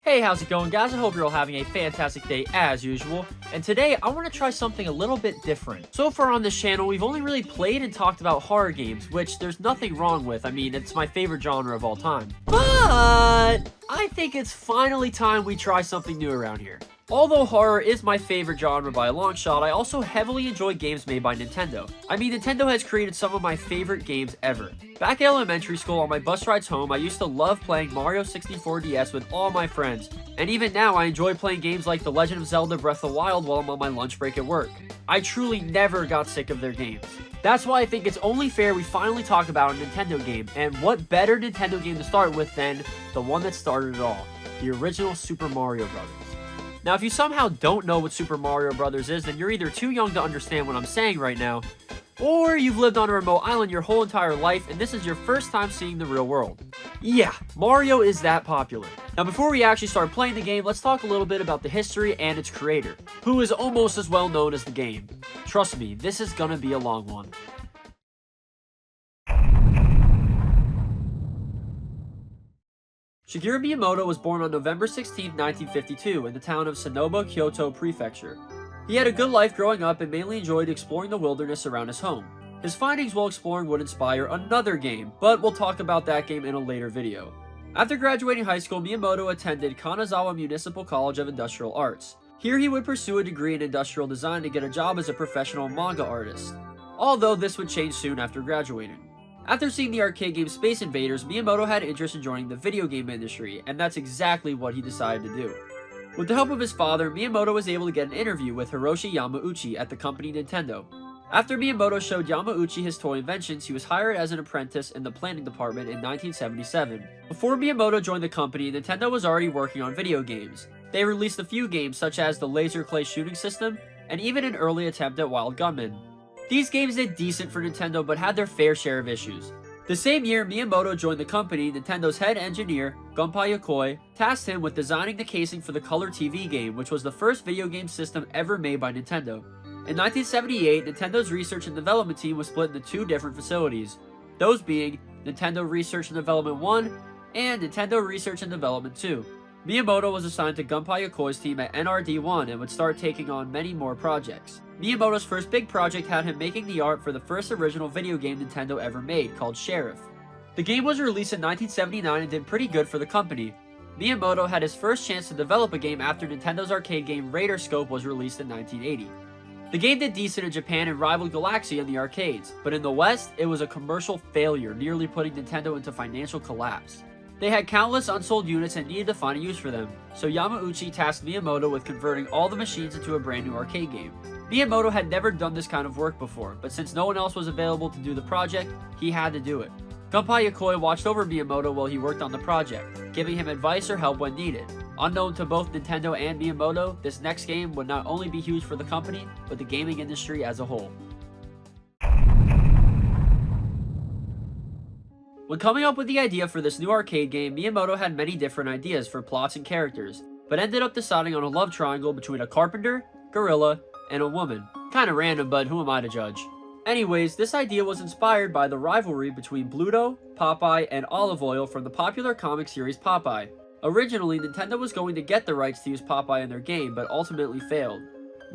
Hey, how's it going, guys? I hope you're all having a fantastic day as usual. And today, I want to try something a little bit different. So far on this channel, we've only really played and talked about horror games, which there's nothing wrong with. I mean, it's my favorite genre of all time. But I think it's finally time we try something new around here. Although horror is my favorite genre by a long shot, I also heavily enjoy games made by Nintendo. I mean, Nintendo has created some of my favorite games ever. Back in elementary school, on my bus rides home, I used to love playing Mario 64 DS with all my friends. And even now, I enjoy playing games like The Legend of Zelda Breath of the Wild while I'm on my lunch break at work. I truly never got sick of their games. That's why I think it's only fair we finally talk about a Nintendo game, and what better Nintendo game to start with than the one that started it all, the original Super Mario Bros. Now, if you somehow don't know what Super Mario Bros. Is, then you're either too young to understand what I'm saying right now, or you've lived on a remote island your whole entire life and this is your first time seeing the real world. Yeah, Mario is that popular. Now, before we actually start playing the game, let's talk a little bit about the history and its creator, who is almost as well known as the game. Trust me, this is gonna be a long one. Shigeru Miyamoto was born on November 16, 1952 in the town of Snowball, Kyoto Prefecture. He had a good life growing up and mainly enjoyed exploring the wilderness around his home. His findings while exploring would inspire another game, but we'll talk about that game in a later video. After graduating high school, Miyamoto attended Kanazawa Municipal College of Industrial Arts. Here he would pursue a degree in industrial design to get a job as a professional manga artist, although this would change soon after graduating. After seeing the arcade game Space Invaders, Miyamoto had interest in joining the video game industry, and that's exactly what he decided to do. With the help of his father, Miyamoto was able to get an interview with Hiroshi Yamauchi at the company Nintendo. After Miyamoto showed Yamauchi his toy inventions, he was hired as an apprentice in the planning department in 1977. Before Miyamoto joined the company, Nintendo was already working on video games. They released a few games such as the Laser Clay shooting system, and even an early attempt at Wild Gunman. These games did decent for Nintendo but had their fair share of issues. The same year Miyamoto joined the company, Nintendo's head engineer, Gunpei Yokoi, tasked him with designing the casing for the Color TV game, which was the first video game system ever made by Nintendo. In 1978, Nintendo's research and development team was split into two different facilities, those being Nintendo Research and Development 1 and Nintendo Research and Development 2. Miyamoto was assigned to Gunpei Yokoi's team at NRD1 and would start taking on many more projects. Miyamoto's first big project had him making the art for the first original video game Nintendo ever made, called Sheriff. The game was released in 1979 and did pretty good for the company. Miyamoto had his first chance to develop a game after Nintendo's arcade game Raider Scope was released in 1980. The game did decent in Japan and rivaled Galaxy in the arcades, but in the West, it was a commercial failure, nearly putting Nintendo into financial collapse. They had countless unsold units and needed to find a use for them, so Yamauchi tasked Miyamoto with converting all the machines into a brand new arcade game. Miyamoto had never done this kind of work before, but since no one else was available to do the project, he had to do it. Gunpei Yokoi watched over Miyamoto while he worked on the project, giving him advice or help when needed. Unknown to both Nintendo and Miyamoto, this next game would not only be huge for the company, but the gaming industry as a whole. When coming up with the idea for this new arcade game, Miyamoto had many different ideas for plots and characters, but ended up deciding on a love triangle between a carpenter, gorilla, and a woman. Kinda random, but who am I to judge? Anyways, this idea was inspired by the rivalry between Bluto, Popeye, and Olive Oil from the popular comic series Popeye. Originally, Nintendo was going to get the rights to use Popeye in their game, but ultimately failed.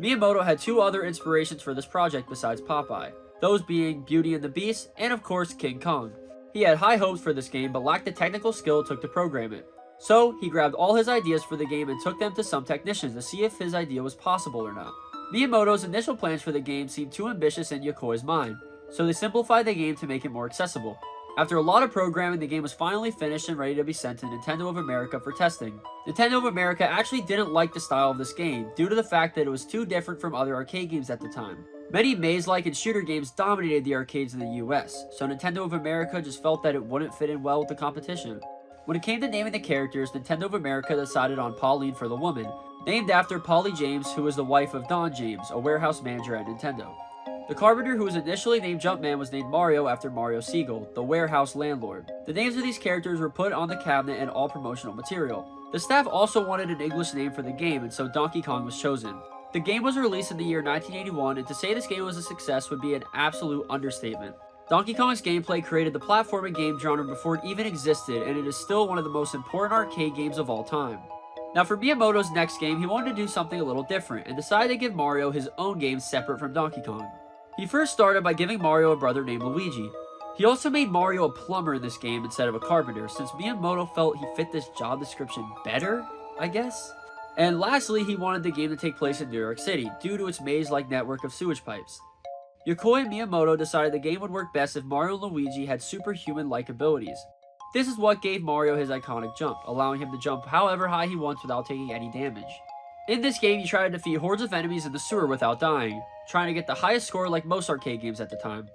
Miyamoto had two other inspirations for this project besides Popeye, those being Beauty and the Beast, and of course King Kong. He had high hopes for this game, but lacked the technical skill it took to program it. So, he grabbed all his ideas for the game and took them to some technicians to see if his idea was possible or not. Miyamoto's initial plans for the game seemed too ambitious in Yokoi's mind, so they simplified the game to make it more accessible. After a lot of programming, the game was finally finished and ready to be sent to Nintendo of America for testing. Nintendo of America actually didn't like the style of this game, due to the fact that it was too different from other arcade games at the time. Many maze-like and shooter games dominated the arcades in the US, so Nintendo of America just felt that it wouldn't fit in well with the competition. When it came to naming the characters, Nintendo of America decided on Pauline for the woman, named after Polly James, who was the wife of Don James, a warehouse manager at Nintendo. The carpenter, who was initially named Jumpman, was named Mario after Mario Siegel, the warehouse landlord. The names of these characters were put on the cabinet and all promotional material. The staff also wanted an English name for the game, and so Donkey Kong was chosen. The game was released in the year 1981, and to say this game was a success would be an absolute understatement. Donkey Kong's gameplay created the platforming game genre before it even existed, and it is still one of the most important arcade games of all time. Now for Miyamoto's next game, he wanted to do something a little different and decided to give Mario his own game separate from Donkey Kong. He first started by giving Mario a brother named Luigi. He also made Mario a plumber in this game instead of a carpenter, since Miyamoto felt he fit this job description better, I guess? And lastly, he wanted the game to take place in New York City, due to its maze-like network of sewage pipes. Yokoi and Miyamoto decided the game would work best if Mario and Luigi had superhuman-like abilities. This is what gave Mario his iconic jump, allowing him to jump however high he wants without taking any damage. In this game, you try to defeat hordes of enemies in the sewer without dying, trying to get the highest score like most arcade games at the time.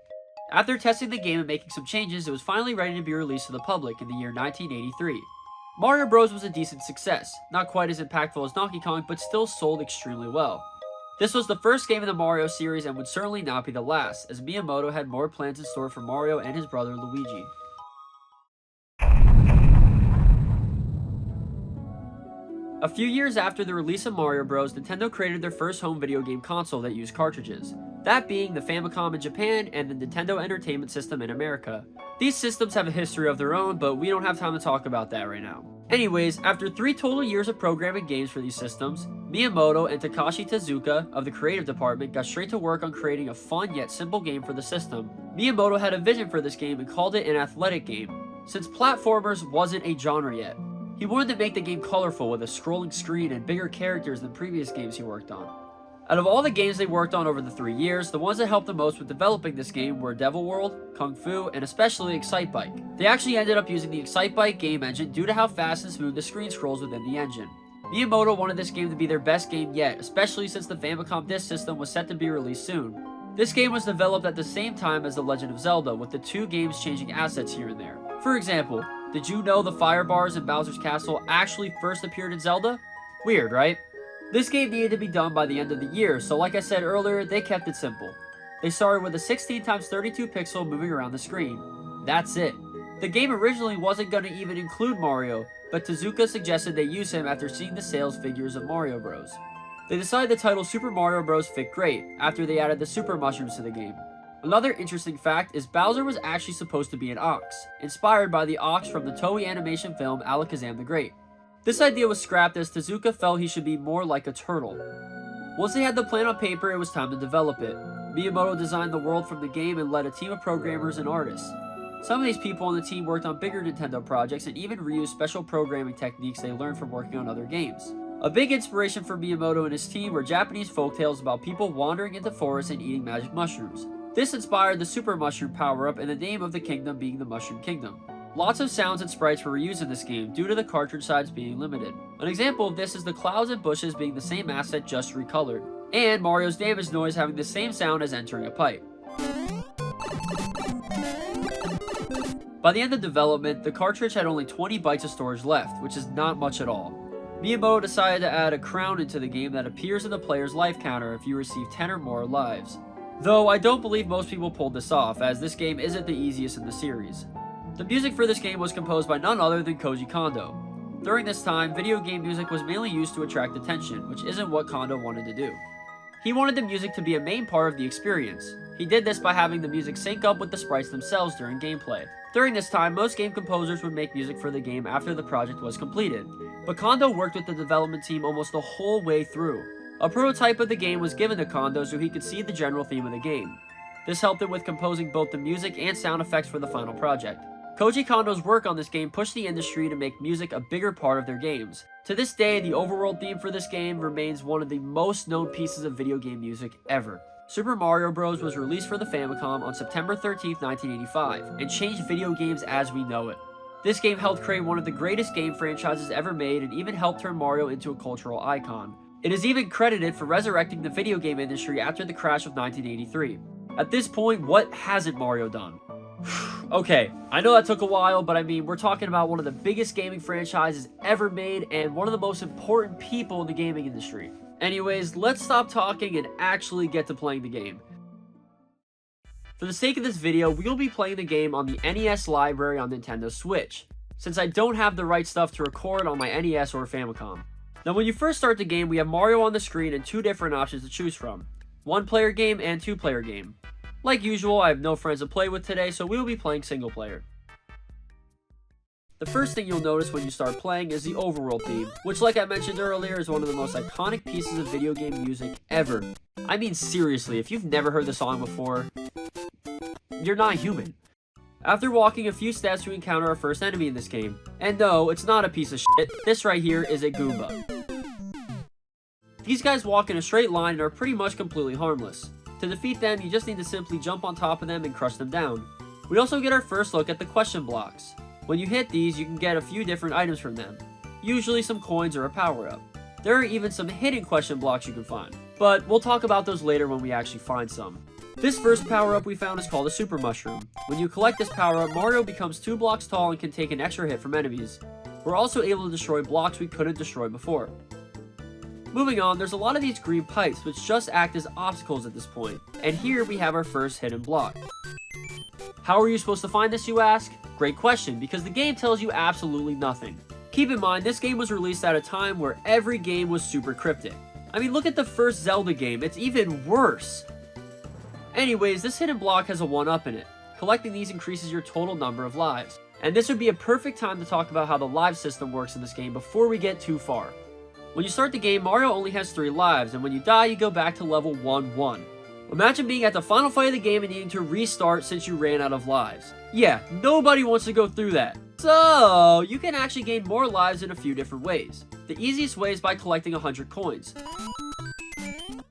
After testing the game and making some changes, it was finally ready to be released to the public in the year 1983. Mario Bros was a decent success, not quite as impactful as Donkey Kong, but still sold extremely well. This was the first game in the Mario series and would certainly not be the last, as Miyamoto had more plans in store for Mario and his brother Luigi. A few years after the release of Mario Bros, Nintendo created their first home video game console that used cartridges, that being the Famicom in Japan and the Nintendo Entertainment System in America. These systems have a history of their own, but we don't have time to talk about that right now. Anyways, after 3 total years of programming games for these systems, Miyamoto and Takashi Tezuka of the creative department got straight to work on creating a fun yet simple game for the system. Miyamoto had a vision for this game and called it an athletic game, since platformers wasn't a genre yet. He wanted to make the game colorful with a scrolling screen and bigger characters than previous games he worked on. Out of all the games they worked on over the 3 years, the ones that helped the most with developing this game were Devil World, Kung Fu, and especially Excitebike. They actually ended up using the Excitebike game engine due to how fast and smooth the screen scrolls within the engine. Miyamoto wanted this game to be their best game yet, especially since the Famicom Disk System was set to be released soon. This game was developed at the same time as The Legend of Zelda, with the 2 games changing assets here and there. For example, did you know the fire bars in Bowser's Castle actually first appeared in Zelda? Weird, right? This game needed to be done by the end of the year, so like I said earlier, they kept it simple. They started with a 16x32 pixel moving around the screen. That's it. The game originally wasn't going to even include Mario, but Tezuka suggested they use him after seeing the sales figures of Mario Bros. They decided the title Super Mario Bros. Fit great, after they added the Super Mushrooms to the game. Another interesting fact is Bowser was actually supposed to be an ox, inspired by the ox from the Toei animation film Alakazam the Great. This idea was scrapped as Tezuka felt he should be more like a turtle. Once they had the plan on paper, it was time to develop it. Miyamoto designed the world from the game and led a team of programmers and artists. Some of these people on the team worked on bigger Nintendo projects and even reused special programming techniques they learned from working on other games. A big inspiration for Miyamoto and his team were Japanese folktales about people wandering into forests and eating magic mushrooms. This inspired the Super Mushroom power-up and the name of the kingdom being the Mushroom Kingdom. Lots of sounds and sprites were reused in this game due to the cartridge size being limited. An example of this is the clouds and bushes being the same asset just recolored, and Mario's damage noise having the same sound as entering a pipe. By the end of development, the cartridge had only 20 bytes of storage left, which is not much at all. Miyamoto decided to add a crown into the game that appears in the player's life counter if you receive 10 or more lives. Though I don't believe most people pulled this off, as this game isn't the easiest in the series. The music for this game was composed by none other than Koji Kondo. During this time, video game music was mainly used to attract attention, which isn't what Kondo wanted to do. He wanted the music to be a main part of the experience. He did this by having the music sync up with the sprites themselves during gameplay. During this time, most game composers would make music for the game after the project was completed, but Kondo worked with the development team almost the whole way through. A prototype of the game was given to Kondo so he could see the general theme of the game. This helped him with composing both the music and sound effects for the final project. Koji Kondo's work on this game pushed the industry to make music a bigger part of their games. To this day, the Overworld theme for this game remains one of the most known pieces of video game music ever. Super Mario Bros. Was released for the Famicom on September 13, 1985, and changed video games as we know it. This game helped create one of the greatest game franchises ever made and even helped turn Mario into a cultural icon. It is even credited for resurrecting the video game industry after the crash of 1983. At this point, what hasn't Mario done? Okay, I know that took a while, but I mean, we're talking about one of the biggest gaming franchises ever made and one of the most important people in the gaming industry. Anyways, let's stop talking and actually get to playing the game. For the sake of this video, we'll be playing the game on the NES library on Nintendo Switch, since I don't have the right stuff to record on my NES or Famicom. Now when you first start the game, we have Mario on the screen and 2 different options to choose from. 1-player game and 2-player game. Like usual, I have no friends to play with today, so we will be playing single player. The first thing you'll notice when you start playing is the Overworld theme, which like I mentioned earlier is one of the most iconic pieces of video game music ever. I mean seriously, if you've never heard the song before, you're not human. After walking a few steps, we encounter our first enemy in this game. And no, it's not a piece of shit. This right here is a Goomba. These guys walk in a straight line and are pretty much completely harmless. To defeat them, you just need to simply jump on top of them and crush them down. We also get our first look at the question blocks. When you hit these, you can get a few different items from them. Usually some coins or a power-up. There are even some hidden question blocks you can find. But we'll talk about those later when we actually find some. This first power-up we found is called a Super Mushroom. When you collect this power-up, Mario becomes 2 blocks tall and can take an extra hit from enemies. We're also able to destroy blocks we couldn't destroy before. Moving on, there's a lot of these green pipes which just act as obstacles at this point. And here we have our first hidden block. How are you supposed to find this, you ask? Great question, because the game tells you absolutely nothing. Keep in mind, this game was released at a time where every game was super cryptic. I mean, look at the first Zelda game, it's even worse. Anyways, this hidden block has a 1-up in it. Collecting these increases your total number of lives. And this would be a perfect time to talk about how the live system works in this game before we get too far. When you start the game, Mario only has 3 lives, and when you die, you go back to level 1-1. Imagine being at the final fight of the game and needing to restart since you ran out of lives. Yeah, nobody wants to go through that. So, you can actually gain more lives in a few different ways. The easiest way is by collecting 100 coins.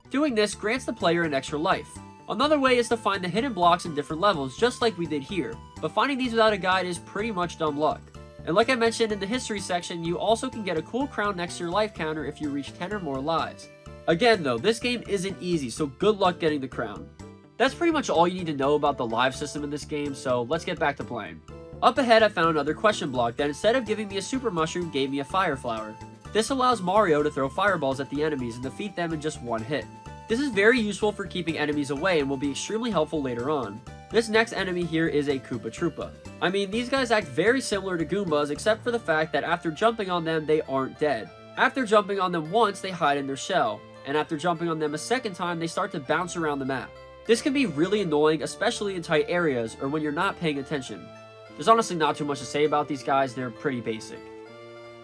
Doing this grants the player an extra life. Another way is to find the hidden blocks in different levels, just like we did here, but finding these without a guide is pretty much dumb luck. And like I mentioned in the history section, you also can get a cool crown next to your life counter if you reach 10 or more lives. Again though, this game isn't easy, so good luck getting the crown. That's pretty much all you need to know about the live system in this game, so let's get back to playing. Up ahead I found another question block that instead of giving me a super mushroom gave me a fire flower. This allows Mario to throw fireballs at the enemies and defeat them in just 1 hit. This is very useful for keeping enemies away and will be extremely helpful later on. This next enemy here is a Koopa Troopa. I mean, these guys act very similar to Goombas except for the fact that after jumping on them, they aren't dead. After jumping on them once, they hide in their shell, and after jumping on them a second time, they start to bounce around the map. This can be really annoying, especially in tight areas or when you're not paying attention. There's honestly not too much to say about these guys, they're pretty basic.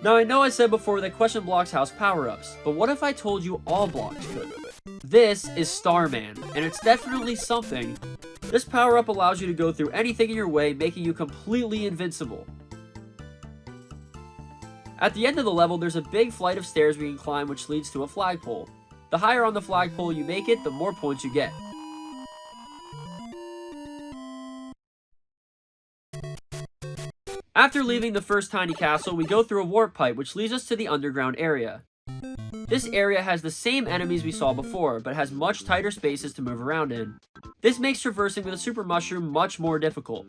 Now I know I said before that question blocks house power-ups, but what if I told you all blocks could? This is Starman, and it's definitely something. This power-up allows you to go through anything in your way, making you completely invincible. At the end of the level, there's a big flight of stairs we can climb which leads to a flagpole. The higher on the flagpole you make it, the more points you get. After leaving the first tiny castle, we go through a warp pipe which leads us to the underground area. This area has the same enemies we saw before, but has much tighter spaces to move around in. This makes traversing with a super mushroom much more difficult.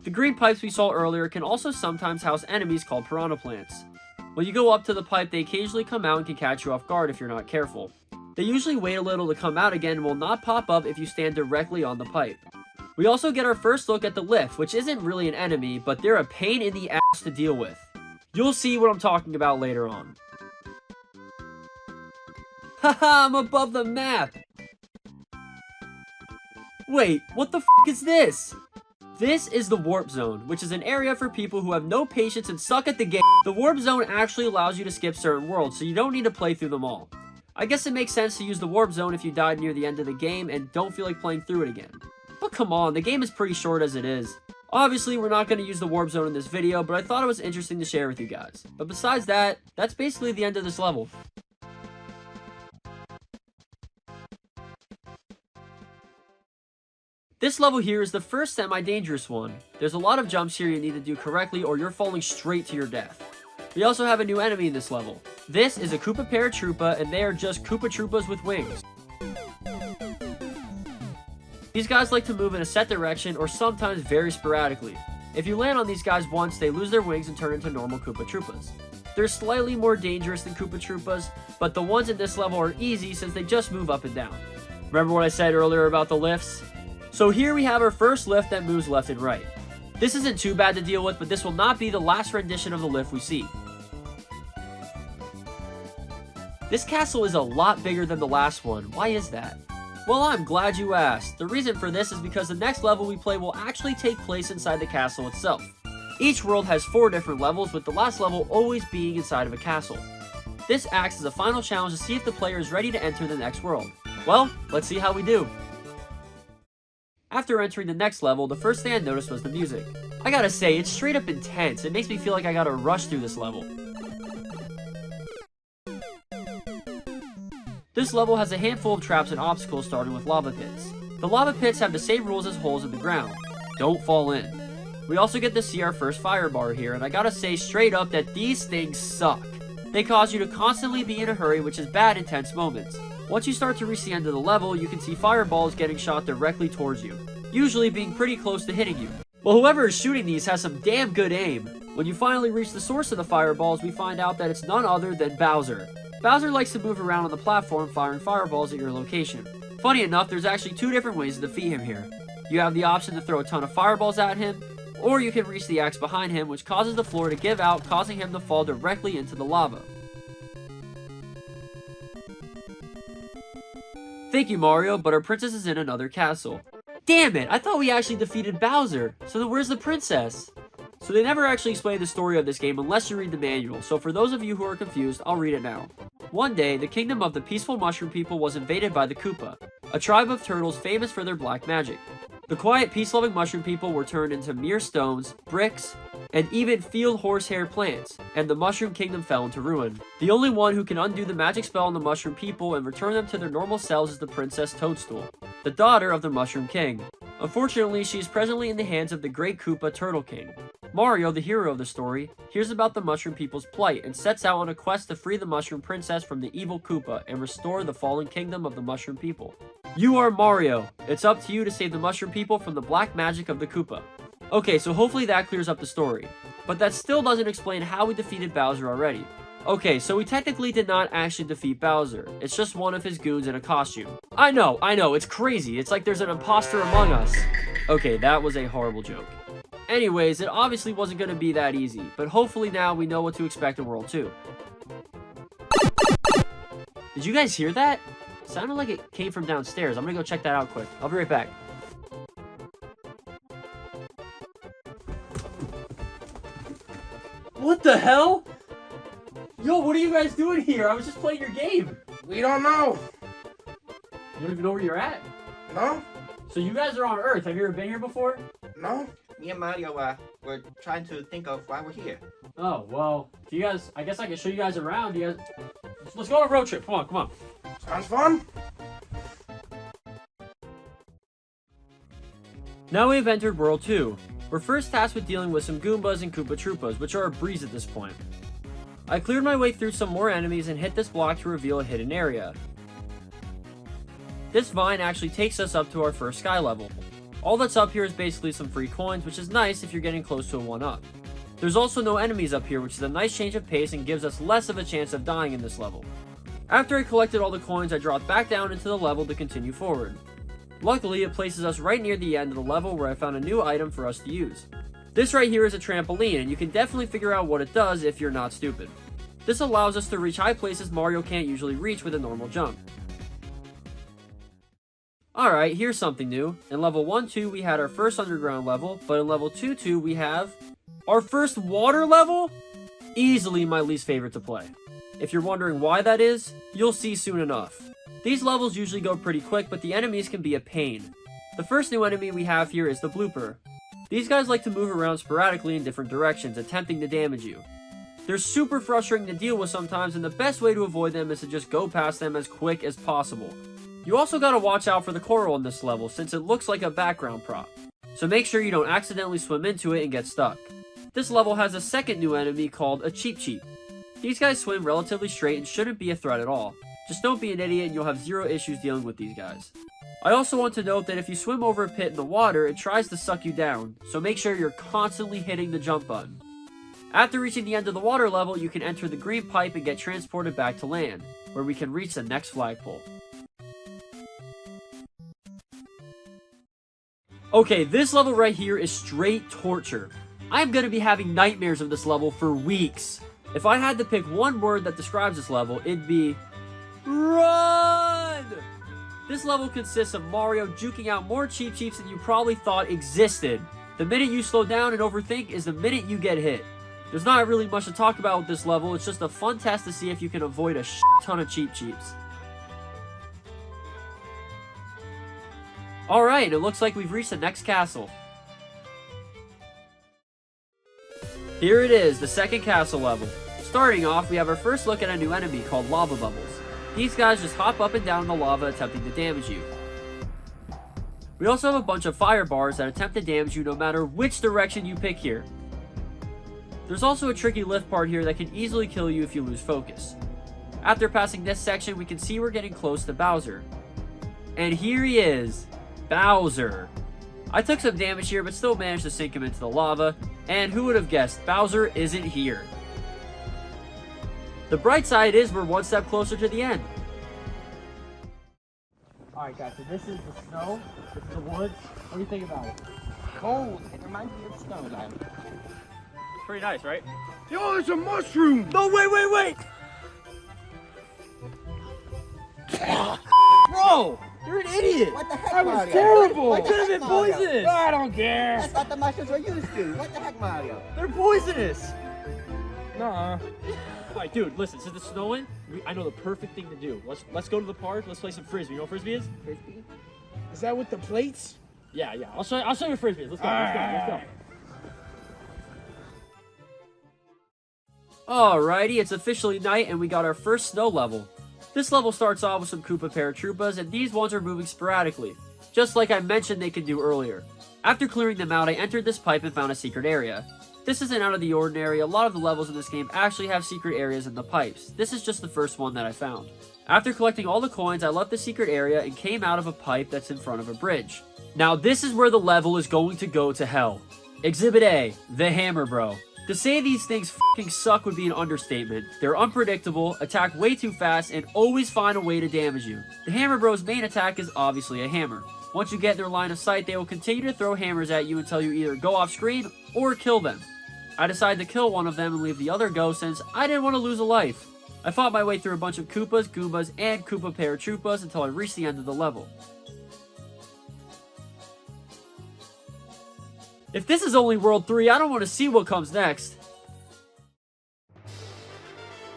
The green pipes we saw earlier can also sometimes house enemies called piranha plants. When you go up to the pipe, they occasionally come out and can catch you off guard if you're not careful. They usually wait a little to come out again and will not pop up if you stand directly on the pipe. We also get our first look at the lift, which isn't really an enemy, but they're a pain in the ass to deal with. You'll see what I'm talking about later on. Haha, I'm above the map! Wait, what the f*** is this? This is the Warp Zone, which is an area for people who have no patience and suck at the game. The Warp Zone actually allows you to skip certain worlds, so you don't need to play through them all. I guess it makes sense to use the Warp Zone if you died near the end of the game and don't feel like playing through it again. But come on, the game is pretty short as it is. Obviously, we're not going to use the Warp Zone in this video, but I thought it was interesting to share with you guys. But besides that, that's basically the end of this level. This level here is the first semi-dangerous one. There's a lot of jumps here you need to do correctly or you're falling straight to your death. We also have a new enemy in this level. This is a Koopa Paratroopa, and they are just Koopa Troopas with wings. These guys like to move in a set direction or sometimes very sporadically. If you land on these guys once, they lose their wings and turn into normal Koopa Troopas. They're slightly more dangerous than Koopa Troopas, but the ones in this level are easy since they just move up and down. Remember what I said earlier about the lifts? So here we have our first lift that moves left and right. This isn't too bad to deal with, but this will not be the last rendition of the lift we see. This castle is a lot bigger than the last one. Why is that? Well, I'm glad you asked. The reason for this is because the next level we play will actually take place inside the castle itself. Each world has 4 different levels, with the last level always being inside of a castle. This acts as a final challenge to see if the player is ready to enter the next world. Well, let's see how we do. After entering the next level, the first thing I noticed was the music. I gotta say, it's straight up intense. It makes me feel like I gotta rush through this level. This level has a handful of traps and obstacles starting with lava pits. The lava pits have the same rules as holes in the ground. Don't fall in. We also get to see our first fire bar here, and I gotta say straight up that these things suck. They cause you to constantly be in a hurry, which is bad in tense moments. Once you start to reach the end of the level, you can see fireballs getting shot directly towards you, usually being pretty close to hitting you. Well, whoever is shooting these has some damn good aim. When you finally reach the source of the fireballs, we find out that it's none other than Bowser. Bowser likes to move around on the platform firing fireballs at your location. Funny enough, there's actually 2 different ways to defeat him here. You have the option to throw a ton of fireballs at him, or you can reach the axe behind him, which causes the floor to give out, causing him to fall directly into the lava. Thank you, Mario, but our princess is in another castle. Damn it, I thought we actually defeated Bowser, so then where's the princess? So they never actually explain the story of this game unless you read the manual, so for those of you who are confused, I'll read it now. One day, the kingdom of the peaceful mushroom people was invaded by the Koopa, a tribe of turtles famous for their black magic. The quiet, peace-loving mushroom people were turned into mere stones, bricks, and even field horsehair plants, and the mushroom kingdom fell into ruin. The only one who can undo the magic spell on the mushroom people and return them to their normal selves is the Princess Toadstool, the daughter of the Mushroom King. Unfortunately, she is presently in the hands of the Great Koopa Turtle King. Mario, the hero of the story, hears about the mushroom people's plight and sets out on a quest to free the mushroom princess from the evil Koopa and restore the fallen kingdom of the mushroom people. You are Mario. It's up to you to save the mushroom people from the black magic of the Koopa. Okay, so hopefully that clears up the story. But that still doesn't explain how we defeated Bowser already. Okay, so we technically did not actually defeat Bowser. It's just one of his goons in a costume. I know, it's crazy. It's like there's an imposter among us. Okay, that was a horrible joke. Anyways, it obviously wasn't going to be that easy, but hopefully now we know what to expect in World 2. Did you guys hear that? It sounded like it came from downstairs. I'm going to go check that out quick. I'll be right back. What the hell? Yo, what are you guys doing here? I was just playing your game. We don't know. You don't even know where you're at? No? So you guys are on Earth. Have you ever been here before? No? Me and Mario, we're trying to think of why we're here. Oh, well, if you guys, I guess I can show you guys around. You guys, let's go on a road trip. Come on. Sounds fun. Now we've entered World 2. We're first tasked with dealing with some Goombas and Koopa Troopas, which are a breeze at this point. I cleared my way through some more enemies and hit this block to reveal a hidden area. This vine actually takes us up to our first sky level. All that's up here is basically some free coins, which is nice if you're getting close to a 1-up. There's also no enemies up here, which is a nice change of pace and gives us less of a chance of dying in this level. After I collected all the coins, I dropped back down into the level to continue forward. Luckily, it places us right near the end of the level where I found a new item for us to use. This right here is a trampoline, and you can definitely figure out what it does if you're not stupid. This allows us to reach high places Mario can't usually reach with a normal jump. Alright, here's something new. In level 1-2 we had our first underground level, but in level 2-2 we have our first water level? Easily my least favorite to play. If you're wondering why that is, you'll see soon enough. These levels usually go pretty quick, but the enemies can be a pain. The first new enemy we have here is the Blooper. These guys like to move around sporadically in different directions, attempting to damage you. They're super frustrating to deal with sometimes, and the best way to avoid them is to just go past them as quick as possible. You also gotta watch out for the coral in this level, since it looks like a background prop. So make sure you don't accidentally swim into it and get stuck. This level has a second new enemy called a Cheep Cheep. These guys swim relatively straight and shouldn't be a threat at all. Just don't be an idiot and you'll have zero issues dealing with these guys. I also want to note that if you swim over a pit in the water, it tries to suck you down, so make sure you're constantly hitting the jump button. After reaching the end of the water level, you can enter the green pipe and get transported back to land, where we can reach the next flagpole. Okay, this level right here is straight torture. I'm gonna be having nightmares of this level for weeks. If I had to pick one word that describes this level, it'd be RUN! This level consists of Mario juking out more Cheep Cheeps than you probably thought existed. The minute you slow down and overthink is the minute you get hit. There's not really much to talk about with this level, it's just a fun test to see if you can avoid a ton of cheap cheeps. Alright, it looks like we've reached the next castle. Here it is, the second castle level. Starting off, we have our first look at a new enemy called Lava Bubbles. These guys just hop up and down in the lava attempting to damage you. We also have a bunch of fire bars that attempt to damage you no matter which direction you pick here. There's also a tricky lift part here that can easily kill you if you lose focus. After passing this section, we can see we're getting close to Bowser. And here he is, Bowser. I took some damage here but still managed to sink him into the lava, and who would have guessed, Bowser isn't here. The bright side is we're one step closer to the end. Alright guys, so this is the snow, this is the woods. What do you think about it? Cold. It reminds me of Snowball. Pretty nice, right? Yo, there's a mushroom! No, wait! Bro! You're an idiot! What the heck, That was Mario? terrible! What It the could have heck, been Mario? poisonous! I don't care! That's what the mushrooms were used to. What the heck, Mario? They're poisonous! Nuh-uh. Alright, dude, listen, since it's snowing, I know the perfect thing to do. Let's go to the park, let's play some frisbee. You know what frisbee is? Frisbee? Is that with the plates? Yeah. I'll show you what frisbee is. Let's go. Alrighty, it's officially night and we got our first snow level. This level starts off with some Koopa Paratroopas, and these ones are moving sporadically, just like I mentioned they could do earlier. After clearing them out, I entered this pipe and found a secret area. This isn't out of the ordinary, a lot of the levels in this game actually have secret areas in the pipes. This is just the first one that I found. After collecting all the coins, I left the secret area and came out of a pipe that's in front of a bridge. Now this is where the level is going to go to hell. Exhibit A, the Hammer Bro. To say these things fucking suck would be an understatement. They're unpredictable, attack way too fast, and always find a way to damage you. The Hammer Bro's main attack is obviously a hammer. Once you get in their line of sight, they will continue to throw hammers at you until you either go off screen or kill them. I decided to kill one of them and leave the other go since I didn't want to lose a life. I fought my way through a bunch of Koopas, Goombas, and Koopa Paratroopas until I reached the end of the level. If this is only World 3, I don't want to see what comes next.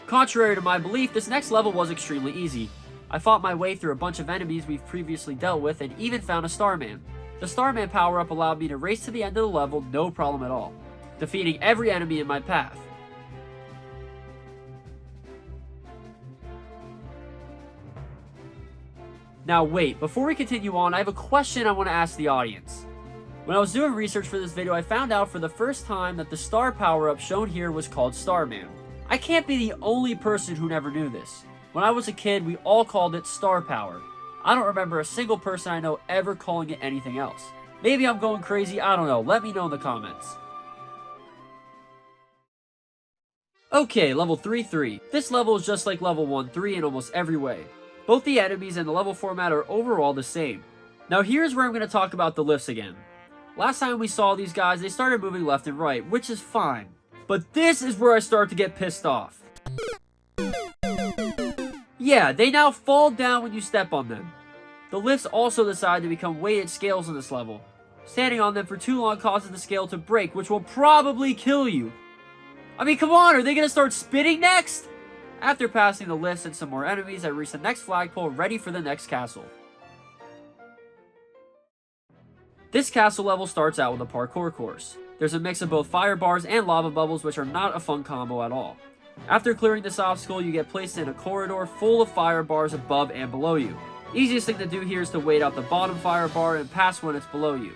Contrary to my belief, this next level was extremely easy. I fought my way through a bunch of enemies we've previously dealt with and even found a Starman. The Starman power-up allowed me to race to the end of the level no problem at all, defeating every enemy in my path. Now wait, before we continue on, I have a question I want to ask the audience. When I was doing research for this video, I found out for the first time that the star power-up shown here was called Starman. I can't be the only person who never knew this. When I was a kid, we all called it Star Power. I don't remember a single person I know ever calling it anything else. Maybe I'm going crazy, I don't know, let me know in the comments. Okay, level 3-3. This level is just like level 1-3 in almost every way. Both the enemies and the level format are overall the same. Now here's where I'm going to talk about the lifts again. Last time we saw these guys, they started moving left and right, which is fine. But this is where I start to get pissed off. Yeah, they now fall down when you step on them. The lifts also decide to become weighted scales in this level. Standing on them for too long causes the scale to break, which will probably kill you. I mean, come on, are they going to start spinning next? After passing the lifts and some more enemies, I reached the next flagpole ready for the next castle. This castle level starts out with a parkour course. There's a mix of both fire bars and lava bubbles, which are not a fun combo at all. After clearing this obstacle, you get placed in a corridor full of fire bars above and below you. Easiest thing to do here is to wait out the bottom fire bar and pass when it's below you.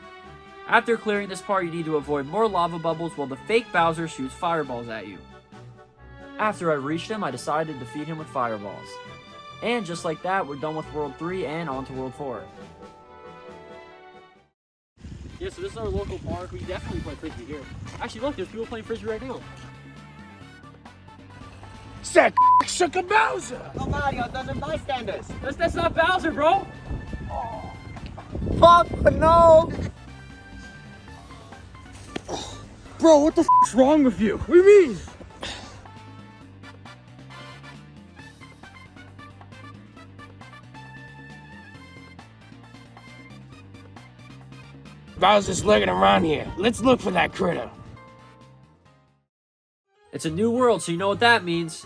After clearing this part, you need to avoid more lava bubbles while the fake Bowser shoots fireballs at you. After I reached him, I decided to defeat him with fireballs. And just like that, we're done with World 3 and on to World 4. Yeah, so this is our local park. We definitely play frisbee here. Actually, look, there's people playing frisbee right now. Sack sucker Bowser! Oh, Mario, those are bystanders. That's not Bowser, bro! Bob, no! Bro, what the f***'s wrong with you? What do you mean? I was just looking around here. Let's look for that critter. It's a new world, so you know what that means.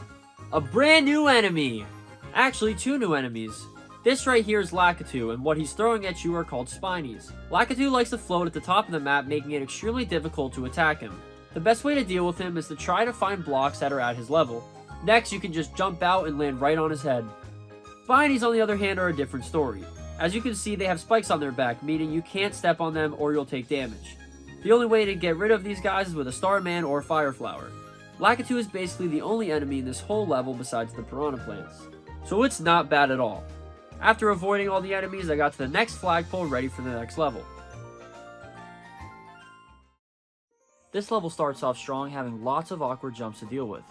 A brand new enemy! Actually, 2 new enemies. This right here is Lakitu, and what he's throwing at you are called Spinies. Lakitu likes to float at the top of the map, making it extremely difficult to attack him. The best way to deal with him is to try to find blocks that are at his level. Next, you can just jump out and land right on his head. Spinies, on the other hand, are a different story. As you can see, they have spikes on their back, meaning you can't step on them or you'll take damage. The only way to get rid of these guys is with a Starman or Fire Flower. Lakitu is basically the only enemy in this whole level besides the Piranha Plants. So it's not bad at all. After avoiding all the enemies, I got to the next flagpole ready for the next level. This level starts off strong, having lots of awkward jumps to deal with.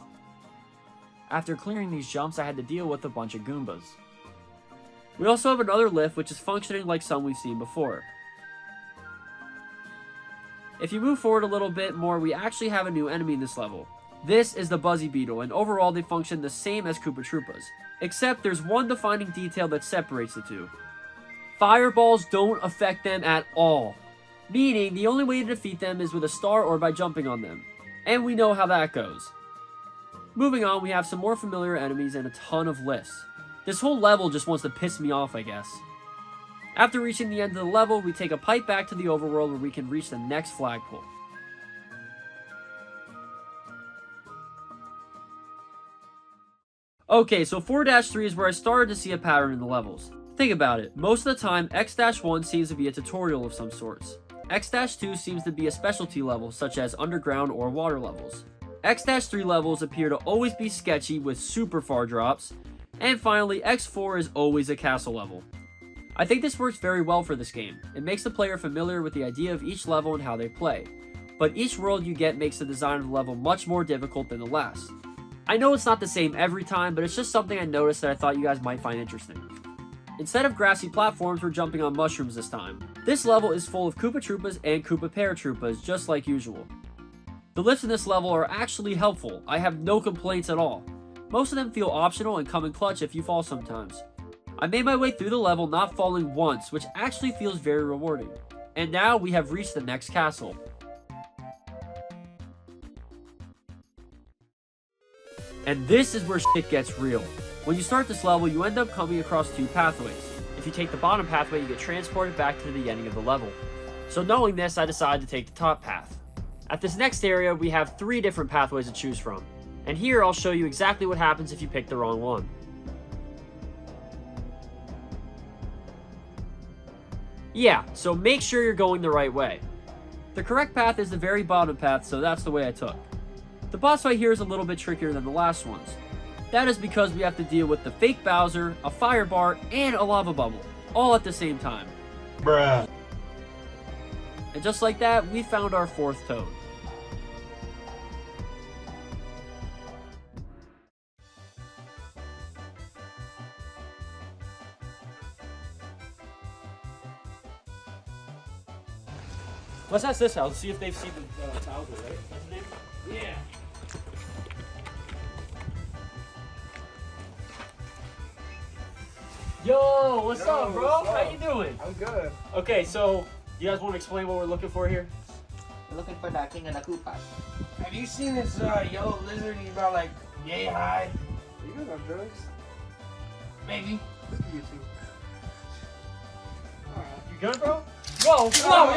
After clearing these jumps, I had to deal with a bunch of Goombas. We also have another lift, which is functioning like some we've seen before. If you move forward a little bit more, we actually have a new enemy in this level. This is the Buzzy Beetle, and overall they function the same as Koopa Troopas, except there's one defining detail that separates the two. Fireballs don't affect them at all, meaning the only way to defeat them is with a star or by jumping on them, and we know how that goes. Moving on, we have some more familiar enemies and a ton of lifts. This whole level just wants to piss me off, I guess. After reaching the end of the level, we take a pipe back to the overworld where we can reach the next flagpole. Okay, so 4-3 is where I started to see a pattern in the levels. Think about it, most of the time X-1 seems to be a tutorial of some sorts. X-2 seems to be a specialty level such as underground or water levels. X-3 levels appear to always be sketchy with super far drops. And finally, X4 is always a castle level. I think this works very well for this game. It makes the player familiar with the idea of each level and how they play. But each world you get makes the design of the level much more difficult than the last. I know it's not the same every time, but it's just something I noticed that I thought you guys might find interesting. Instead of grassy platforms, we're jumping on mushrooms this time. This level is full of Koopa Troopas and Koopa Paratroopas, just like usual. The lifts in this level are actually helpful. I have no complaints at all. Most of them feel optional and come in clutch if you fall sometimes. I made my way through the level not falling once, which actually feels very rewarding. And now we have reached the next castle. And this is where shit gets real. When you start this level, you end up coming across 2 pathways. If you take the bottom pathway, you get transported back to the beginning of the level. So knowing this, I decided to take the top path. At this next area, we have 3 different pathways to choose from. And here, I'll show you exactly what happens if you pick the wrong one. Yeah, so make sure you're going the right way. The correct path is the very bottom path, so that's the way I took. The boss fight here is a little bit trickier than the last ones. That is because we have to deal with the fake Bowser, a fire bar, and a lava bubble, all at the same time. Bruh. And just like that, we found our 4th toad. Let's ask this house, see if they've seen the Bowser, right? That's the name? Yeah. Yo, what's up, bro? How you doing? I'm good. Okay, so you guys want to explain what we're looking for here? We're looking for the king of the Koopas. Have you seen this yellow lizard? He's about like yay high. Are you guys on drugs? Maybe. You too. You good, bro? Whoa, whoa!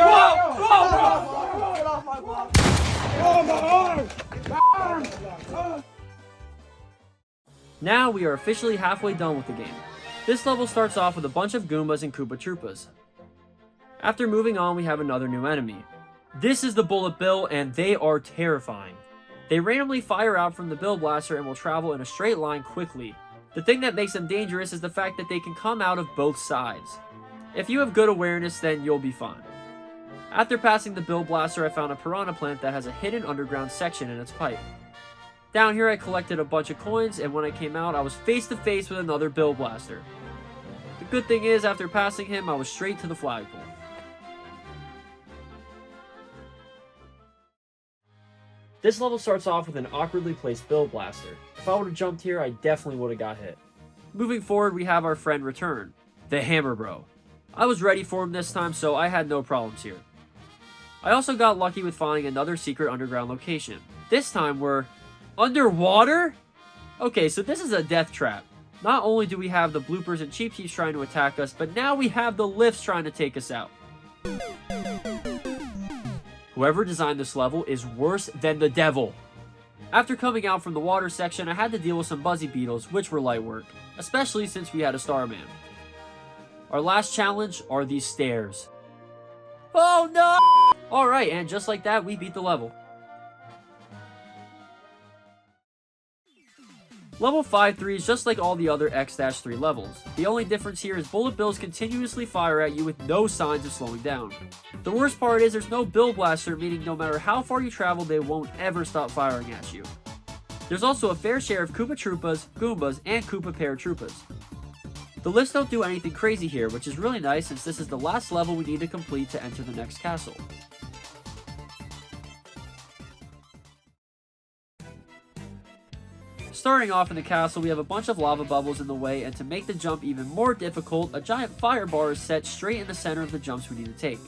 Get off my block! Oh, my arm! Now we are officially halfway done with the game. This level starts off with a bunch of Goombas and Koopa Troopas. After moving on, we have another new enemy. This is the Bullet Bill, and they are terrifying. They randomly fire out from the Bill Blaster and will travel in a straight line quickly. The thing that makes them dangerous is the fact that they can come out of both sides. If you have good awareness, then you'll be fine. After passing the Bill Blaster, I found a Piranha Plant that has a hidden underground section in its pipe. Down here, I collected a bunch of coins, and when I came out, I was face to face with another Bill Blaster. The good thing is, after passing him, I was straight to the flagpole. This level starts off with an awkwardly placed Bill Blaster. If I would have jumped here, I definitely would have got hit. Moving forward, we have our friend return, the Hammer Bro. I was ready for him this time, so I had no problems here. I also got lucky with finding another secret underground location. This time we're underwater? Okay, so this is a death trap. Not only do we have the bloopers and Cheep Cheeps trying to attack us, but now we have the lifts trying to take us out. Whoever designed this level is worse than the devil. After coming out from the water section, I had to deal with some Buzzy Beetles, which were light work, especially since we had a Starman. Our last challenge are these stairs. Oh no! Alright, and just like that, we beat the level. Level 5-3 is just like all the other X-3 levels. The only difference here is bullet bills continuously fire at you with no signs of slowing down. The worst part is there's no bill blaster, meaning no matter how far you travel, they won't ever stop firing at you. There's also a fair share of Koopa Troopas, Goombas, and Koopa Paratroopas. The lifts don't do anything crazy here, which is really nice since this is the last level we need to complete to enter the next castle. Starting off in the castle, we have a bunch of lava bubbles in the way, and to make the jump even more difficult, a giant fire bar is set straight in the center of the jumps we need to take.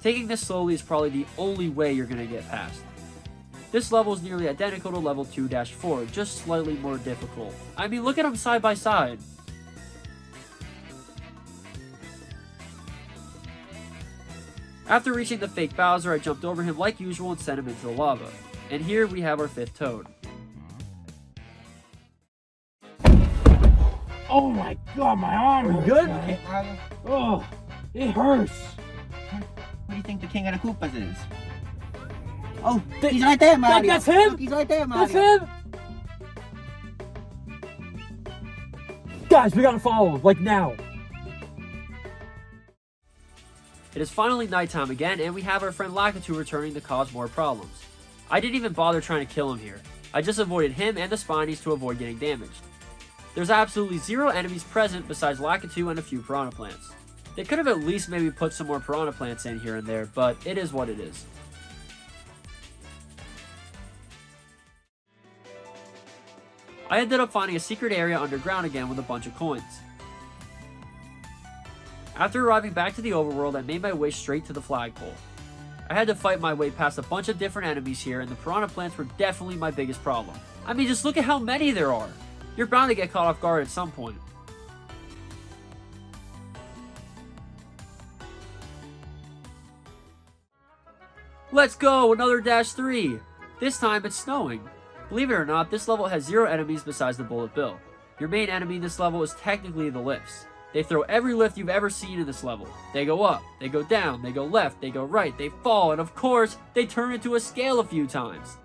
Taking this slowly is probably the only way you're going to get past. This level is nearly identical to level 2-4, just slightly more difficult. I mean, look at them side by side. After reaching the fake Bowser, I jumped over him like usual and sent him into the lava. And here we have our 5th Toad. Oh my god, my arm! Are you good? Mario, Oh, it hurts. what do you think the King of the Koopas is? Oh, he's right there, Mario. That's him? Look, he's right there, Mario. That's him? Guys, we gotta follow him, like now. It is finally nighttime again, and we have our friend Lakitu returning to cause more problems. I didn't even bother trying to kill him here. I just avoided him and the Spinies to avoid getting damaged. There's absolutely zero enemies present besides Lakitu and a few Piranha Plants. They could have at least maybe put some more Piranha Plants in here and there, but it is what it is. I ended up finding a secret area underground again with a bunch of coins. After arriving back to the overworld, I made my way straight to the flagpole. I had to fight my way past a bunch of different enemies here, and the Piranha Plants were definitely my biggest problem. I mean, just look at how many there are! You're bound to get caught off guard at some point. Let's go! Another -3! This time it's snowing. Believe it or not, this level has 0 enemies besides the Bullet Bill. Your main enemy in this level is technically the lifts. They throw every lift you've ever seen in this level. They go up, they go down, they go left, they go right, they fall, and of course, they turn into a scale a few times.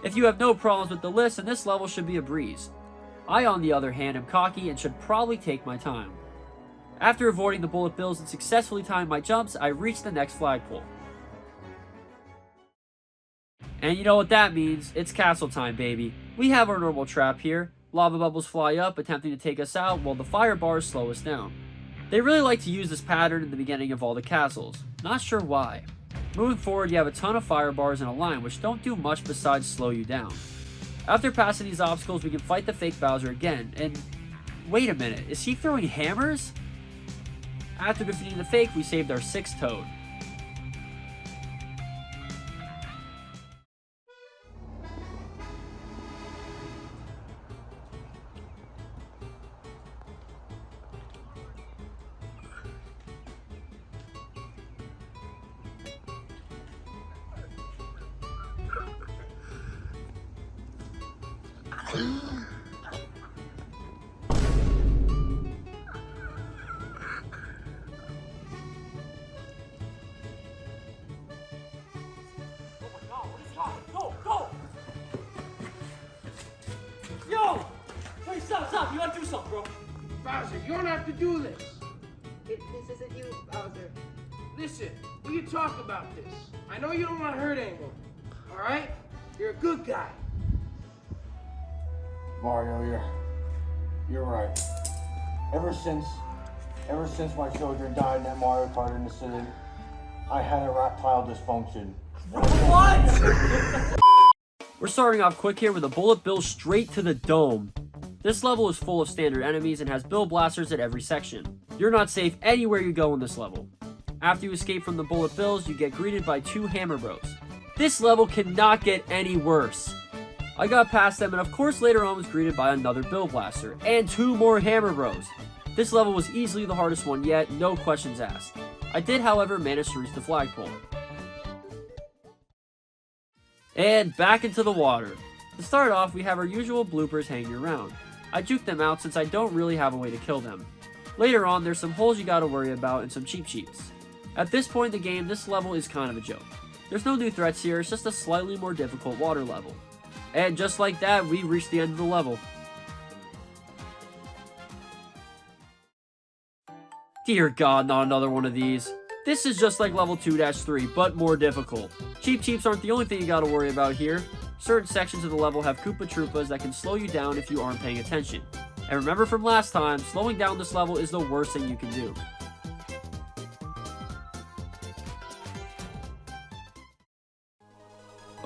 If you have no problems with the lifts, then this level should be a breeze. I, on the other hand, am cocky and should probably take my time. After avoiding the bullet bills and successfully timing my jumps, I reached the next flagpole. And you know what that means, it's castle time, baby. We have our normal trap here. Lava bubbles fly up, attempting to take us out, while the fire bars slow us down. They really like to use this pattern in the beginning of all the castles. Not sure why. Moving forward, you have a ton of fire bars in a line, which don't do much besides slow you down. After passing these obstacles, we can fight the fake Bowser again, and wait a minute, is he throwing hammers? After defeating the fake, we saved our 6th Toad. Yo! Wait, stop! You gotta do something, bro. Bowser, you don't have to do this. This isn't you, Bowser. Listen, we can talk about this. I know you don't want to hurt anyone. All right? You're a good guy. Mario, you're right. Ever since my children died in that Mario Kart in the city, I had erectile dysfunction. What? We're starting off quick here with a bullet bill straight to the dome. This level is full of standard enemies and has bill blasters at every section. You're not safe anywhere you go in this level. After you escape from the bullet bills, you get greeted by 2 hammer bros. This level cannot get any worse. I got past them, and of course later on was greeted by another bill blaster, and 2 more hammer bros. This level was easily the hardest one yet, no questions asked. I did, however, manage to reach the flagpole. And back into the water. To start off, we have our usual bloopers hanging around. I juke them out since I don't really have a way to kill them. Later on, there's some holes you gotta worry about and some cheap cheats. At this point in the game, this level is kind of a joke. There's no new threats here, it's just a slightly more difficult water level. And just like that, we reached the end of the level. Dear God, not another one of these. This is just like level 2-3, but more difficult. Cheap cheeps aren't the only thing you gotta worry about here. Certain sections of the level have Koopa Troopas that can slow you down if you aren't paying attention. And remember from last time, slowing down this level is the worst thing you can do.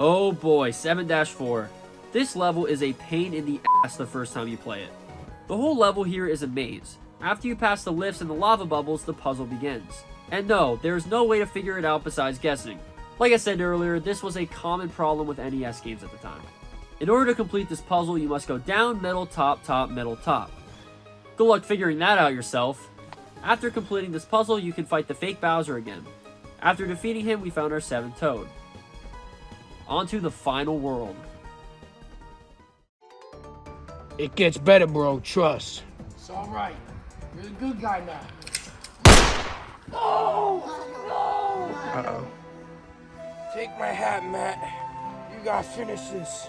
Oh boy, 7-4. This level is a pain in the ass the first time you play it. The whole level here is a maze. After you pass the lifts and the lava bubbles, the puzzle begins. And no, there is no way to figure it out besides guessing. Like I said earlier, this was a common problem with NES games at the time. In order to complete this puzzle, you must go down, middle, top, top, middle, top. Good luck figuring that out yourself. After completing this puzzle, you can fight the fake Bowser again. After defeating him, we found our 7th Toad. On to the final world. It gets better, bro. Trust. It's all right. You're the good guy now. No! No! Uh-oh. Take my hat, Matt. You gotta finish this.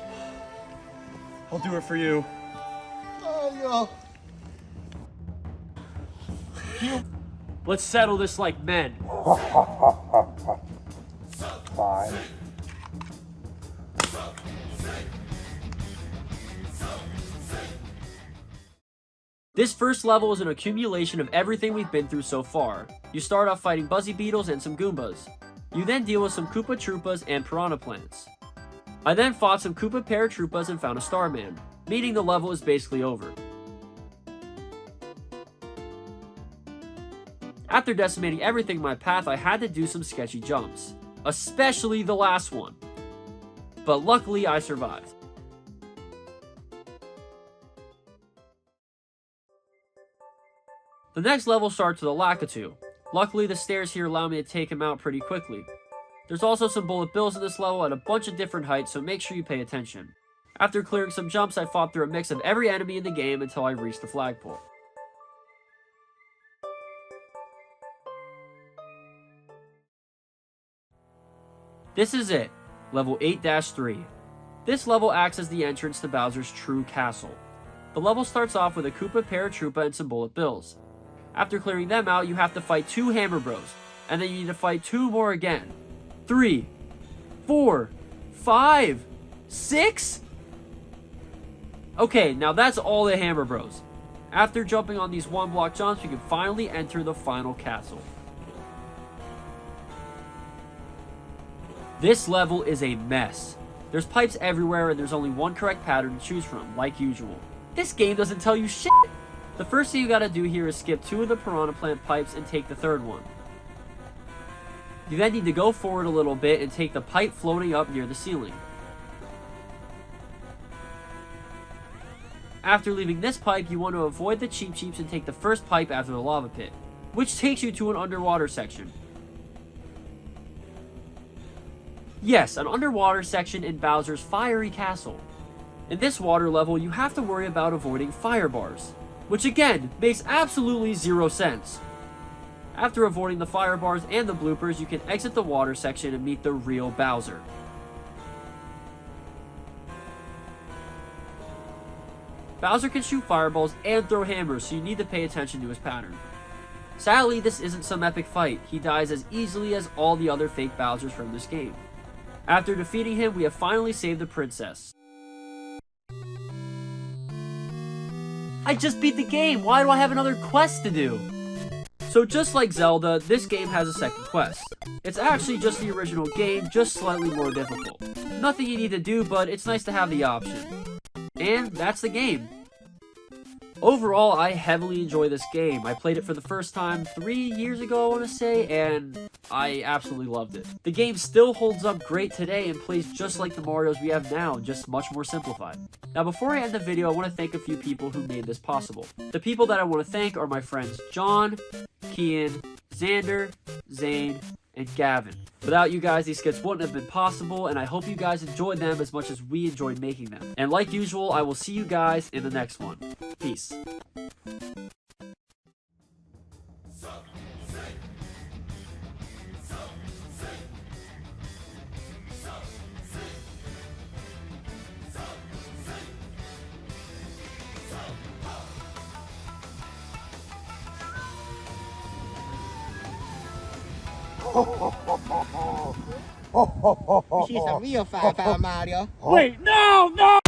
I'll do it for you. Oh, yo. Let's settle this like men. Fine. This first level is an accumulation of everything we've been through so far. You start off fighting Buzzy Beetles and some Goombas. You then deal with some Koopa Troopas and Piranha Plants. I then fought some Koopa Paratroopas and found a Starman, meaning the level is basically over. After decimating everything in my path, I had to do some sketchy jumps, especially the last one. But luckily I survived. The next level starts with a Lakitu. Luckily the stairs here allow me to take him out pretty quickly. There's also some bullet bills in this level at a bunch of different heights, so make sure you pay attention. After clearing some jumps, I fought through a mix of every enemy in the game until I reached the flagpole. This is it, level 8-3. This level acts as the entrance to Bowser's true castle. The level starts off with a Koopa Paratroopa and some bullet bills. After clearing them out, you have to fight 2 Hammer Bros, and then you need to fight 2 more again. 3, 4, 5, 6? Okay, now that's all the Hammer Bros. After jumping on these 1-block jumps, you can finally enter the final castle. This level is a mess. There's pipes everywhere and there's only one correct pattern to choose from, like usual. This game doesn't tell you shit! The first thing you gotta do here is skip 2 of the Piranha Plant pipes and take the 3rd one. You then need to go forward a little bit and take the pipe floating up near the ceiling. After leaving this pipe, you want to avoid the Cheep Cheeps and take the first pipe after the lava pit, which takes you to an underwater section. Yes, an underwater section in Bowser's fiery castle. In this water level, you have to worry about avoiding fire bars, which again, makes absolutely 0 sense. After avoiding the fire bars and the bloopers, you can exit the water section and meet the real Bowser. Bowser can shoot fireballs and throw hammers, so you need to pay attention to his pattern. Sadly, this isn't some epic fight. He dies as easily as all the other fake Bowsers from this game. After defeating him, we have finally saved the princess. I just beat the game! Why do I have another quest to do? So just like Zelda, this game has a second quest. It's actually just the original game, just slightly more difficult. Nothing you need to do, but it's nice to have the option. And that's the game. Overall, I heavily enjoy this game. I played it for the first time 3 years ago, I want to say, and I absolutely loved it. The game still holds up great today and plays just like the Marios we have now, just much more simplified. Now, before I end the video, I want to thank a few people who made this possible. The people that I want to thank are my friends John, Kian, Xander, Zane, and Gavin. Without you guys, these skits wouldn't have been possible, and I hope you guys enjoyed them as much as we enjoyed making them. And like usual, I will see you guys in the next one. Peace. She's a real fire Mario. Wait, no!